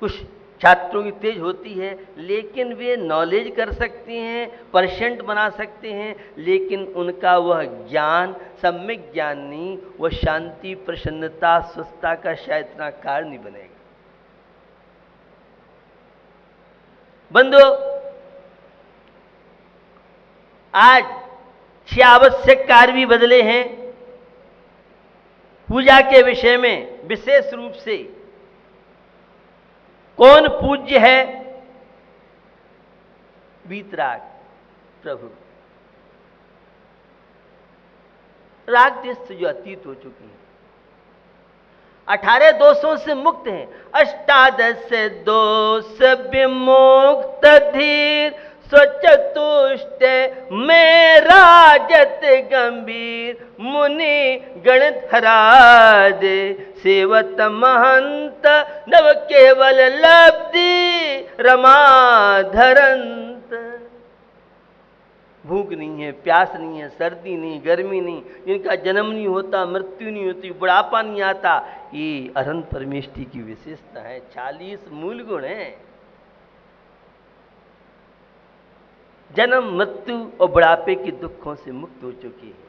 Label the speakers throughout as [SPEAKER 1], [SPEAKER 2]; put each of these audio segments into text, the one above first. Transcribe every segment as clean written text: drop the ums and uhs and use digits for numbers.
[SPEAKER 1] कुछ छात्रों की तेज होती है, लेकिन वे नॉलेज कर सकते हैं, परसेंट बना सकते हैं, लेकिन उनका वह ज्ञान सम्यक ज्ञान नहीं, वह शांति, प्रसन्नता, स्वस्थता का शायद इतना कारण नहीं बनेगा। बंधुओं, आज 6 आवश्यक कार्य भी बदले हैं। पूजा के विषय में विशेष रूप से कौन पूज्य है? वीतराग प्रभु, राग देश से जो अतीत हो चुकी है, 18 दोषों से मुक्त हैं। 18 दोष विमुक्त धीर, स्वचतुष्ट में राजत गंभीर, मुनि गण धरा दे, सेवत महंत नव केवल लब्धि, रमा धरंत। भूख नहीं है, प्यास नहीं है, सर्दी नहीं, गर्मी नहीं, इनका जन्म नहीं होता, मृत्यु नहीं होती, बुढ़ापा नहीं आता, ये अरहंत परमेष्टि की विशेषता है। 40 मूल गुण हैं। जन्म, मृत्यु और बुढ़ापे के दुखों से मुक्त हो चुकी है।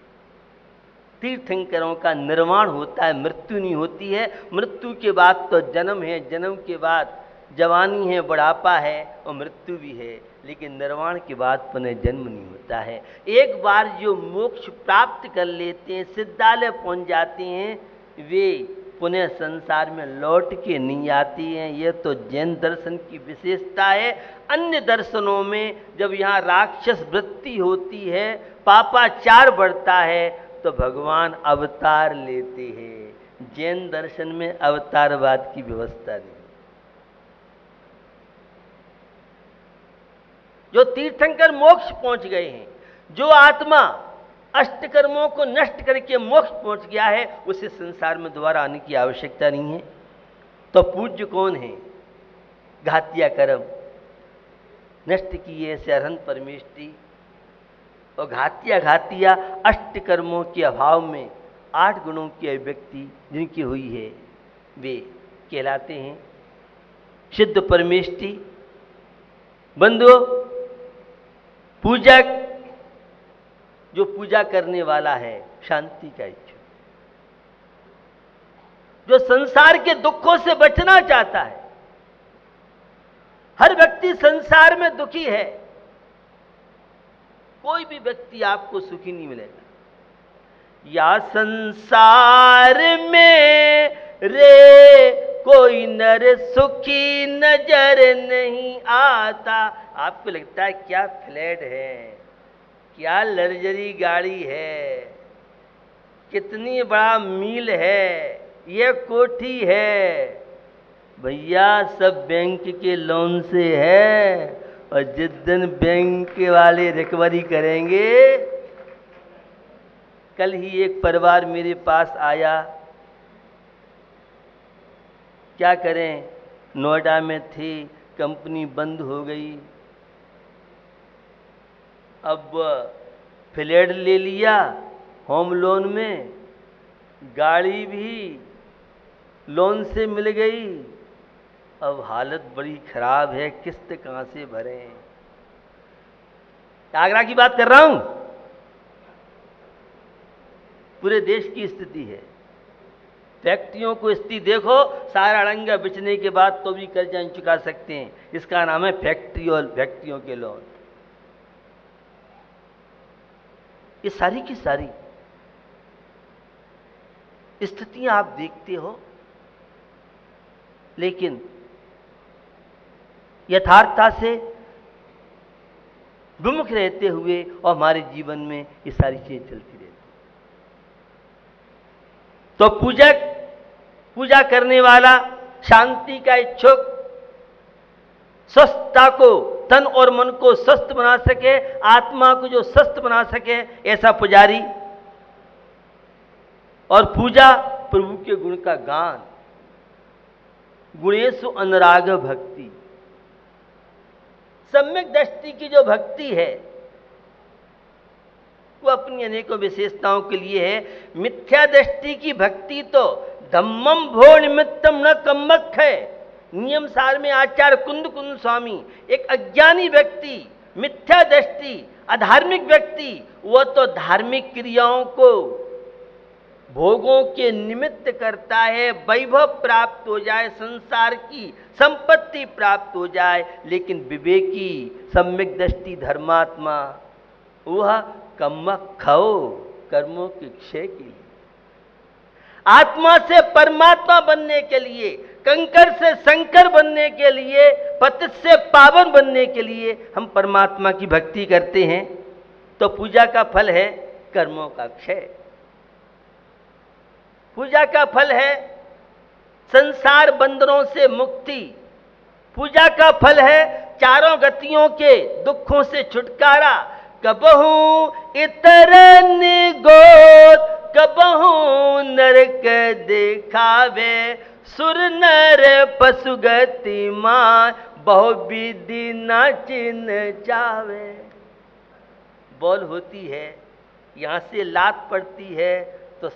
[SPEAKER 1] तीर्थंकरों का निर्वाण होता है, मृत्यु नहीं होती है। मृत्यु के बाद तो जन्म है, जन्म के बाद जवानी है, बुढ़ापा है और मृत्यु भी है, लेकिन निर्वाण के बाद पुनः जन्म नहीं होता है। एक बार जो मोक्ष प्राप्त कर लेते हैं, सिद्धालय पहुंच जाते हैं, वे पुनः संसार में लौट के नहीं आती हैं। यह तो जैन दर्शन की विशेषता है। अन्य दर्शनों में जब यहाँ राक्षस वृत्ति होती है, पापाचार बढ़ता है, तो भगवान अवतार लेते हैं। जैन दर्शन में अवतारवाद की व्यवस्था नहीं। जो तीर्थंकर मोक्ष पहुंच गए हैं, जो आत्मा अष्टकर्मों को नष्ट करके मोक्ष पहुंच गया है, उसे संसार में दोबारा आने की आवश्यकता नहीं है। तो पूज्य कौन है? घातिया कर्म नष्ट किए से अरहंत परमेष्टि। और घातिया अष्टकर्मों के अभाव में 8 गुणों की अभिव्यक्ति जिनकी हुई है, वे कहलाते हैं सिद्ध परमेष्टि। बंधुओं, पूजक जो पूजा करने वाला है, शांति का इच्छुक, जो संसार के दुखों से बचना चाहता है। हर व्यक्ति संसार में दुखी है, कोई भी व्यक्ति आपको सुखी नहीं मिलेगा। या संसार में रे कोई नर सुखी नजर नहीं आता। आपको लगता है क्या फ्लैट है, क्या लग्जरी गाड़ी है, कितनी बड़ा मील है, ये कोठी है। भैया सब बैंक के लोन से है, और जिस दिन बैंक वाले रिकवरी करेंगे। कल ही एक परिवार मेरे पास आया, क्या करें, नोएडा में थी, कंपनी बंद हो गई, अब फ्लैट ले लिया होम लोन में, गाड़ी भी लोन से मिल गई, अब हालत बड़ी खराब है, किस्त कहाँ से भरें। आगरा की बात कर रहा हूं, पूरे देश की स्थिति है। फैक्ट्रियों को स्थिति देखो, सारा अड़ंगा बिछने के बाद तो भी कर्जा नहीं चुका सकते हैं। इसका नाम है फैक्ट्री और फैक्ट्रियों के लोन। ये सारी की सारी स्थितियां आप देखते हो, लेकिन यथार्थता से विमुख रहते हुए और हमारे जीवन में ये सारी चीजें चलती रहती। तो पूजक, पूजा करने वाला, शांति का इच्छुक, स्वस्थता को, तन और मन को स्वस्थ बना सके, आत्मा को जो स्वस्थ बना सके, ऐसा पुजारी। और पूजा प्रभु के गुण का गान, गुणेषु अनुराग भक्ति। सम्यक दृष्टि की जो भक्ति है वो अपनी अनेकों विशेषताओं के लिए है। मिथ्या दृष्टि की भक्ति तो धम्मम भो निमित्तम न कम्मक है, नियम सार में आचार्य कुंद स्वामी, एक अज्ञानी व्यक्ति, मिथ्या दृष्टि, अधार्मिक व्यक्ति, वह तो धार्मिक क्रियाओं को भोगों के निमित्त करता है, वैभव प्राप्त हो जाए, संसार की संपत्ति प्राप्त हो जाए, लेकिन विवेकी सम्यक दृष्टि धर्मात्मा वह कम्मख्खौ कर्मों के क्षय के लिए, आत्मा से परमात्मा बनने के लिए, कंकर से शंकर बनने के लिए, पतित से पावन बनने के लिए हम परमात्मा की भक्ति करते हैं, तो पूजा का फल है कर्मों का क्षय। पूजा का फल है संसार बंधनों से मुक्ति। पूजा का फल है चारों गतियों के दुखों से छुटकारा। कबहू इतरन गोद कबहू नरक दिखावे, सुर नर पशु गति मान बहु विधि न चिन्ह चावे। बॉल होती है, यहाँ से लात पड़ती है तो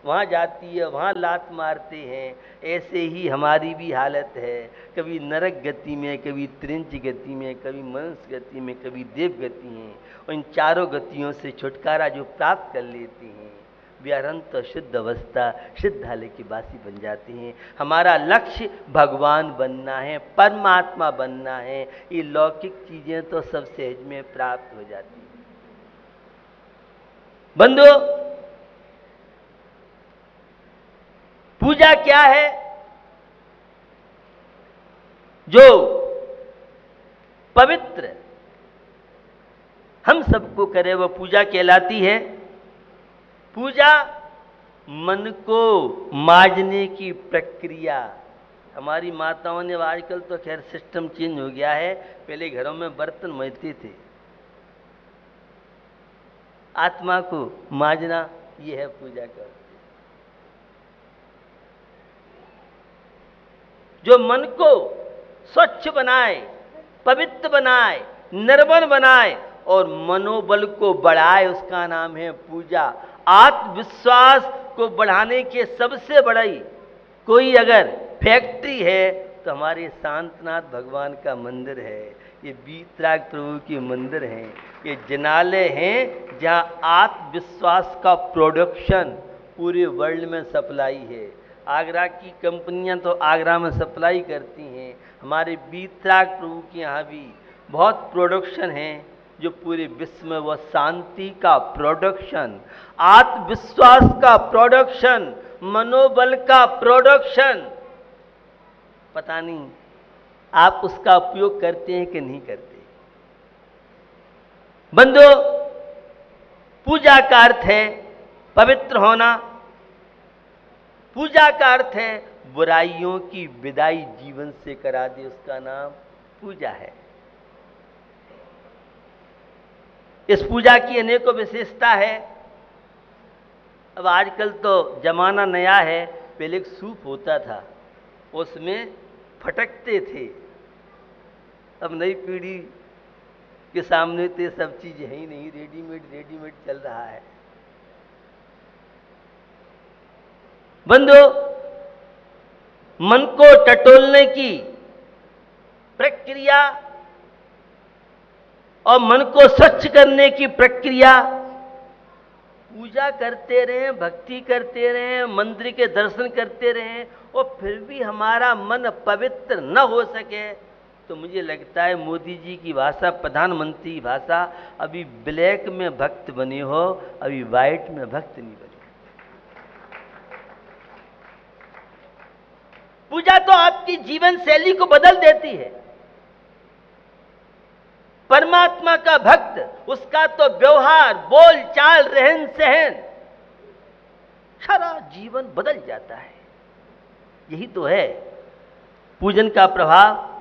[SPEAKER 1] वहाँ जाती है, वहाँ लात मारते हैं। ऐसे ही हमारी भी हालत है, कभी नरक गति में, कभी त्रिंच गति में, कभी मनुष्य गति में, कभी देव गति में। और इन चारों गतियों से छुटकारा जो प्राप्त कर लेते हैं, व्यारंत शुद्ध अवस्था सिद्धालय के वासी बन जाते हैं। हमारा लक्ष्य भगवान बनना है, परमात्मा बनना है। ये लौकिक चीजें तो सब सहज में प्राप्त हो जाती हैं। बंधुओं, पूजा क्या है? जो पवित्र हम सबको करे वह पूजा कहलाती है। पूजा मन को मांजने की प्रक्रिया। हमारी माताओं ने, आजकल तो खैर सिस्टम चेंज हो गया है, पहले घरों में बर्तन मांजते थे। आत्मा को मांजना ये है पूजा का। जो मन को स्वच्छ बनाए, पवित्र बनाए, निर्मल बनाए और मनोबल को बढ़ाए, उसका नाम है पूजा। आत्मविश्वास को बढ़ाने के सबसे बड़ी कोई अगर फैक्ट्री है तो हमारे शांतनाथ भगवान का मंदिर है, ये वीतराग प्रभु के मंदिर हैं, ये जिनालय हैं जहाँ आत्मविश्वास का प्रोडक्शन पूरे वर्ल्ड में सप्लाई है। आगरा की कंपनियां तो आगरा में सप्लाई करती हैं, हमारे वीतराग प्रभु के यहाँ भी बहुत प्रोडक्शन है जो पूरे विश्व में, वह शांति का प्रोडक्शन, आत्मविश्वास का प्रोडक्शन, मनोबल का प्रोडक्शन। पता नहीं आप उसका उपयोग करते हैं कि नहीं करते। बंधुओं, पूजा का अर्थ है पवित्र होना। पूजा का अर्थ है बुराइयों की विदाई जीवन से करा दे, उसका नाम पूजा है। इस पूजा की अनेकों विशेषता है। अब आजकल तो जमाना नया है, पहले एक सूप होता था, उसमें फटकते थे। अब नई पीढ़ी के सामने तो सब चीज है ही नहीं, रेडीमेड चल रहा है। बंधुओं, मन को टटोलने की प्रक्रिया और मन को स्वच्छ करने की प्रक्रिया, पूजा करते रहें, भक्ति करते रहें, मंदिर के दर्शन करते रहें और फिर भी हमारा मन पवित्र न हो सके तो मुझे लगता है मोदी जी की भाषा, प्रधानमंत्री की भाषा, अभी ब्लैक में भक्त बने हो, अभी व्हाइट में भक्त नहीं बने। पूजा तो आपकी जीवन शैली को बदल देती है। परमात्मा का भक्त, उसका तो व्यवहार, बोल चाल, रहन सहन, सारा जीवन बदल जाता है। यही तो है पूजन का प्रभाव।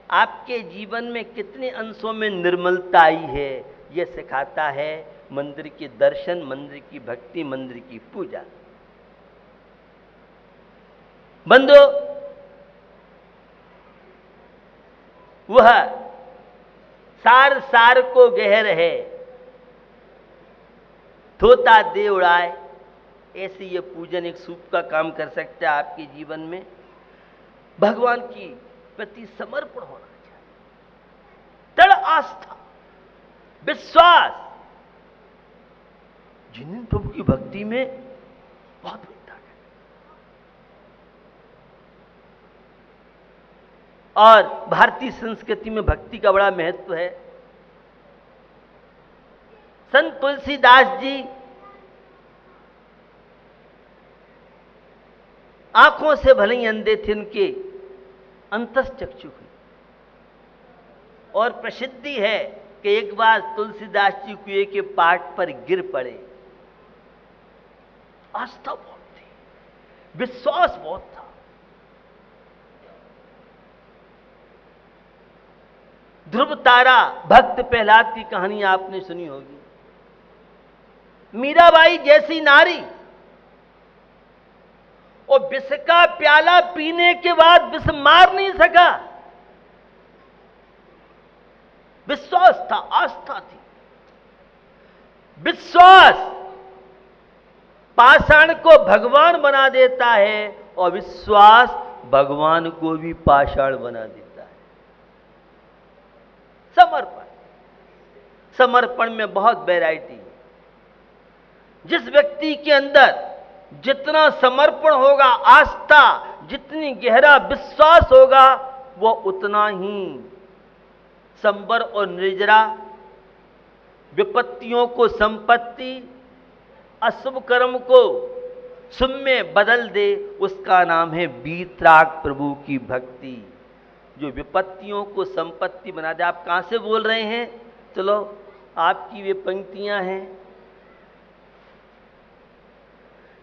[SPEAKER 1] आपके जीवन में कितने अंशों में निर्मलता आई है, यह सिखाता है मंदिर के दर्शन, मंदिर की भक्ति, मंदिर की पूजा। बंधो, वह सार सार को गहर है, थोता दे उड़ाए। ऐसे ये पूजन एक सूप का काम कर सकता है आपके जीवन में। भगवान की प्रति समर्पण होना चाहिए, दृढ़ आस्था, विश्वास। जिन प्रभु की भक्ति में बहुत बड़ी ताकत है। और भारतीय संस्कृति में भक्ति का बड़ा महत्व है। संत तुलसीदास जी आंखों से भले ही अंधे थे, उनके अंतश्चक्षु हुई। और प्रसिद्धि है कि एक बार तुलसीदास जी कुएं के पाट पर गिर पड़े। आस्था बहुत थी, विश्वास बहुत था। ध्रुव तारा, भक्त प्रहलाद की कहानी आपने सुनी होगी। मीराबाई जैसी नारी और विष का प्याला पीने के बाद विष मार नहीं सका। विश्वास था, आस्था थी। विश्वास पाषाण को भगवान बना देता है और विश्वास भगवान को भी पाषाण बना देता है। समर्पण, समर्पण में बहुत वैरायटी है। जिस व्यक्ति के अंदर जितना समर्पण होगा, आस्था, जितनी गहरा विश्वास होगा, वो उतना ही संबर और निर्जरा, विपत्तियों को संपत्ति, अशुभ कर्म को शुभ में बदल दे। उसका नाम है वीतराग प्रभु की भक्ति, जो विपत्तियों को संपत्ति बना दे। आप कहां से बोल रहे हैं? चलो आपकी वे पंक्तियां हैं।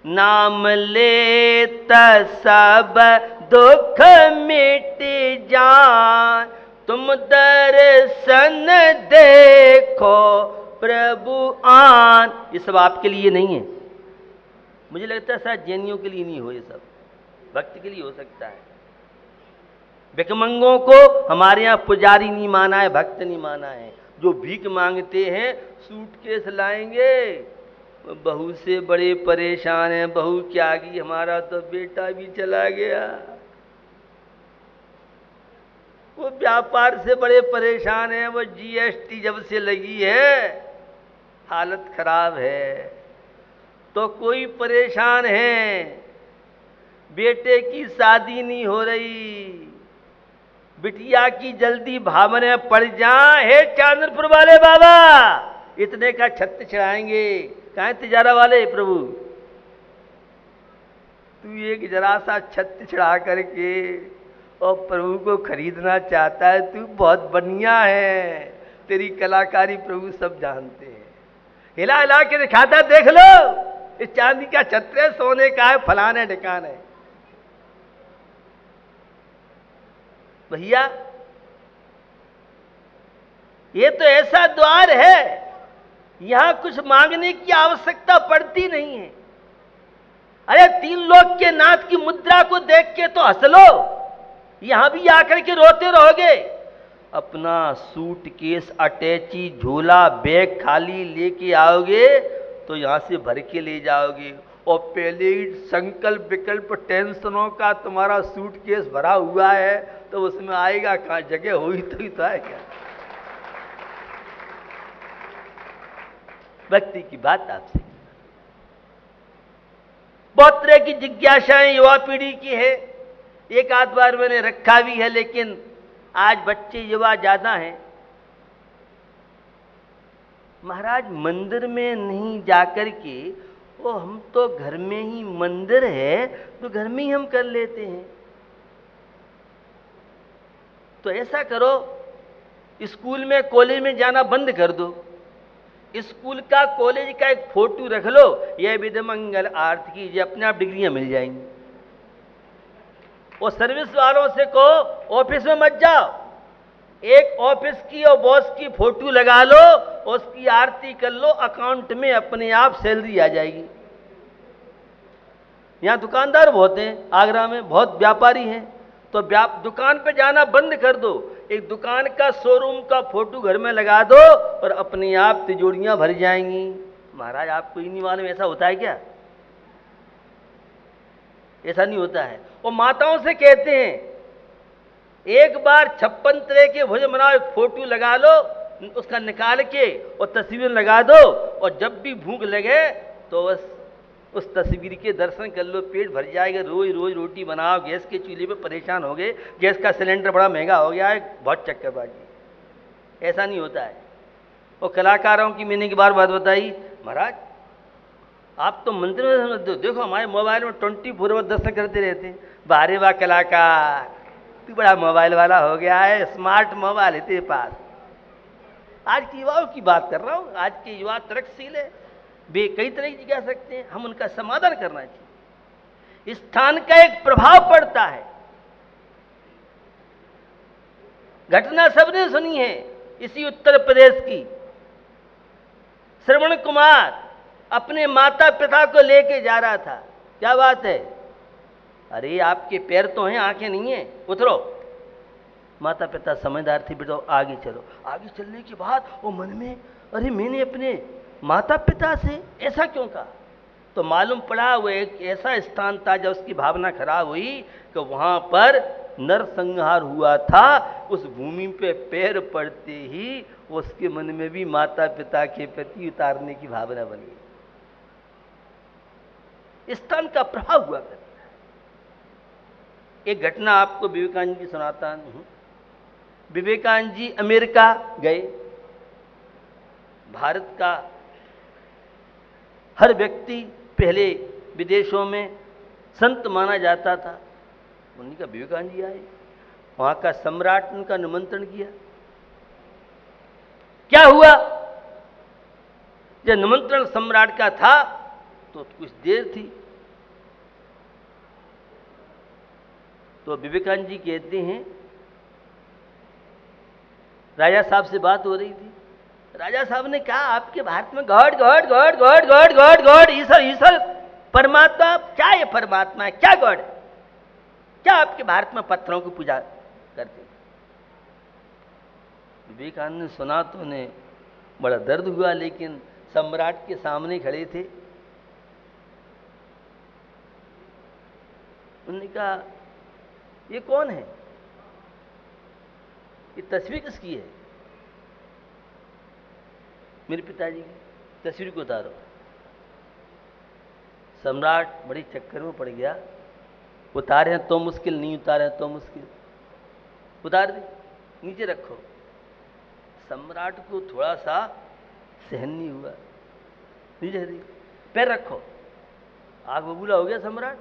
[SPEAKER 1] नाम लेता सब दुख मिट जाए, तुम दर्शन देखो प्रभु आन। ये सब आपके लिए नहीं है। मुझे लगता है शायद जैनियों के लिए नहीं हो, ये सब भक्त के लिए हो सकता है। भिखमंगों को हमारे यहाँ पुजारी नहीं माना है, भक्त नहीं माना है। जो भीख मांगते हैं, सूटकेस लाएंगे, बहू से बड़े परेशान हैं, बहू क्या गई, हमारा तो बेटा भी चला गया। वो व्यापार से बड़े परेशान हैं, वो जीएसटी जब से लगी है हालत खराब है। तो कोई परेशान है, बेटे की शादी नहीं हो रही, बिटिया की जल्दी भावने पड़ जाए। हे चांदपुर वाले बाबा, इतने का छत्त चढ़ाएंगे। कहाँ तिजारा वाले प्रभु, तू एक जरा सा छत्त चढ़ा करके और प्रभु को खरीदना चाहता है, तू बहुत बढ़िया है। तेरी कलाकारी प्रभु सब जानते हैं। हिला हिला के दिखाता, देख लो इस चांदी का छत्र है, सोने का है, फलाने ढिकाने है। भैया ये तो ऐसा द्वार है, यहां कुछ मांगने की आवश्यकता पड़ती नहीं है। अरे 3 लोक के नाथ की मुद्रा को देख के तो हंस लो, यहां भी आकर के रोते रहोगे। अपना सूटकेस, अटैची, झोला, बैग खाली लेके आओगे तो यहां से भर के ले जाओगे। और पहले ही संकल्प विकल्प टेंशनों का तुम्हारा सूटकेस भरा हुआ है, तो उसमें आएगा कहां? जगह हुई तो आएगा। व्यक्ति की बात आपसे बहुत तरह की जिज्ञासाएं युवा पीढ़ी की है। एक आध बार मैंने रखा भी है, लेकिन आज बच्चे युवा ज्यादा हैं। महाराज मंदिर में नहीं जाकर के, वो हम तो घर में ही मंदिर है तो घर में ही हम कर लेते हैं। तो ऐसा करो, स्कूल में कॉलेज में जाना बंद कर दो। स्कूल का कॉलेज का एक फोटो रख लो, यह विधि मंगल आरती कीजिए, अपने आप डिग्रियां मिल जाएंगी। और सर्विस वालों से कहो ऑफिस में मत जाओ, एक ऑफिस की और बॉस की फोटो लगा लो, उसकी आरती कर लो, अकाउंट में अपने आप सैलरी आ जाएगी। यहां दुकानदार बहुत हैं, आगरा में बहुत व्यापारी हैं, तो दुकान पे जाना बंद कर दो, एक दुकान का शोरूम का फोटो घर में लगा दो और अपने आप तिजोरियां भर जाएंगी। महाराज आपको ही नहीं मालूम ऐसा होता है क्या? ऐसा नहीं होता है। और माताओं से कहते हैं एक बार 56 तरह के भोजन बनाओ, एक फोटो लगा लो उसका निकाल के और तस्वीर लगा दो, और जब भी भूख लगे तो बस उस तस्वीर के दर्शन कर लो, पेट भर जाएगा। रोज रोज रोटी बनाओ, गैस के चूल्हे पे परेशान हो गए, गैस का सिलेंडर बड़ा महंगा हो गया है, बहुत चक्करबाजी। ऐसा नहीं होता है। और कलाकारों की मैंने एक बार बात बताई, महाराज आप तो मंदिर में समझते हो, देखो हमारे मोबाइल में 24 दर्शन करते रहते हैं। बारे वाह कलाकार, तू बड़ा मोबाइल वाला हो गया है, स्मार्ट मोबाइल है तेरे पास। आज के युवाओं की बात कर रहा हूँ, आज के युवा तर्कशील है, वे कई तरह की कह सकते हैं, हम उनका समाधान करना चाहिए। स्थान का एक प्रभाव पड़ता है। घटना सबने सुनी है इसी उत्तर प्रदेश की। श्रवण कुमार अपने माता पिता को लेके जा रहा था। क्या बात है, अरे आपके पैर तो हैं, आंखें नहीं है, उतरो। माता पिता समझदार थे, बेटा आगे चलो। आगे चलने के बाद वो मन में, अरे मैंने अपने माता पिता से ऐसा क्यों कहा? तो मालूम पड़ा वो एक ऐसा स्थान था जब उसकी भावना खराब हुई कि वहां पर नरसंहार हुआ था। उस भूमि पे पैर पड़ते ही उसके मन में भी माता पिता के प्रति उतारने की भावना बनी। स्थान का प्रभाव हुआ करता है। एक घटना आपको विवेकानंद जी सुनाता हूं। विवेकानंद जी अमेरिका गए। भारत का हर व्यक्ति पहले विदेशों में संत माना जाता था। उन्हीं का विवेकानंद जी आए, वहां का सम्राट उनका निमंत्रण किया। क्या हुआ, जब निमंत्रण सम्राट का था तो कुछ देर थी, तो विवेकानंद जी कहते हैं राजा साहब से बात हो रही थी। राजा साहब ने कहा आपके भारत में god god god god god god god ईश्वर ईश्वर परमात्मा, क्या ये परमात्मा है, क्या गॉड है? क्या आपके भारत में पत्थरों की पूजा करते हैं? विवेकानंद ने सुना तो उन्हें बड़ा दर्द हुआ, लेकिन सम्राट के सामने खड़े थे। उन्होंने कहा ये कौन है, ये तस्वीर किसकी है? मेरे पिताजी की। तस्वीर को उतारो। सम्राट बड़ी चक्कर में पड़ गया। उतारे हैं तो मुश्किल, नहीं उतारे हैं तो मुश्किल। उतार दे, नीचे रखो। सम्राट को थोड़ा सा सहन नहीं हुआ, नीचे दे, पैर रखो। आग बबूला हो गया सम्राट।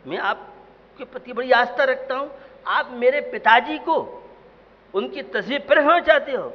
[SPEAKER 1] मैं आपके प्रति बड़ी आस्था रखता हूं, आप मेरे पिताजी को उनकी तस्वीर पर होना चाहते हो?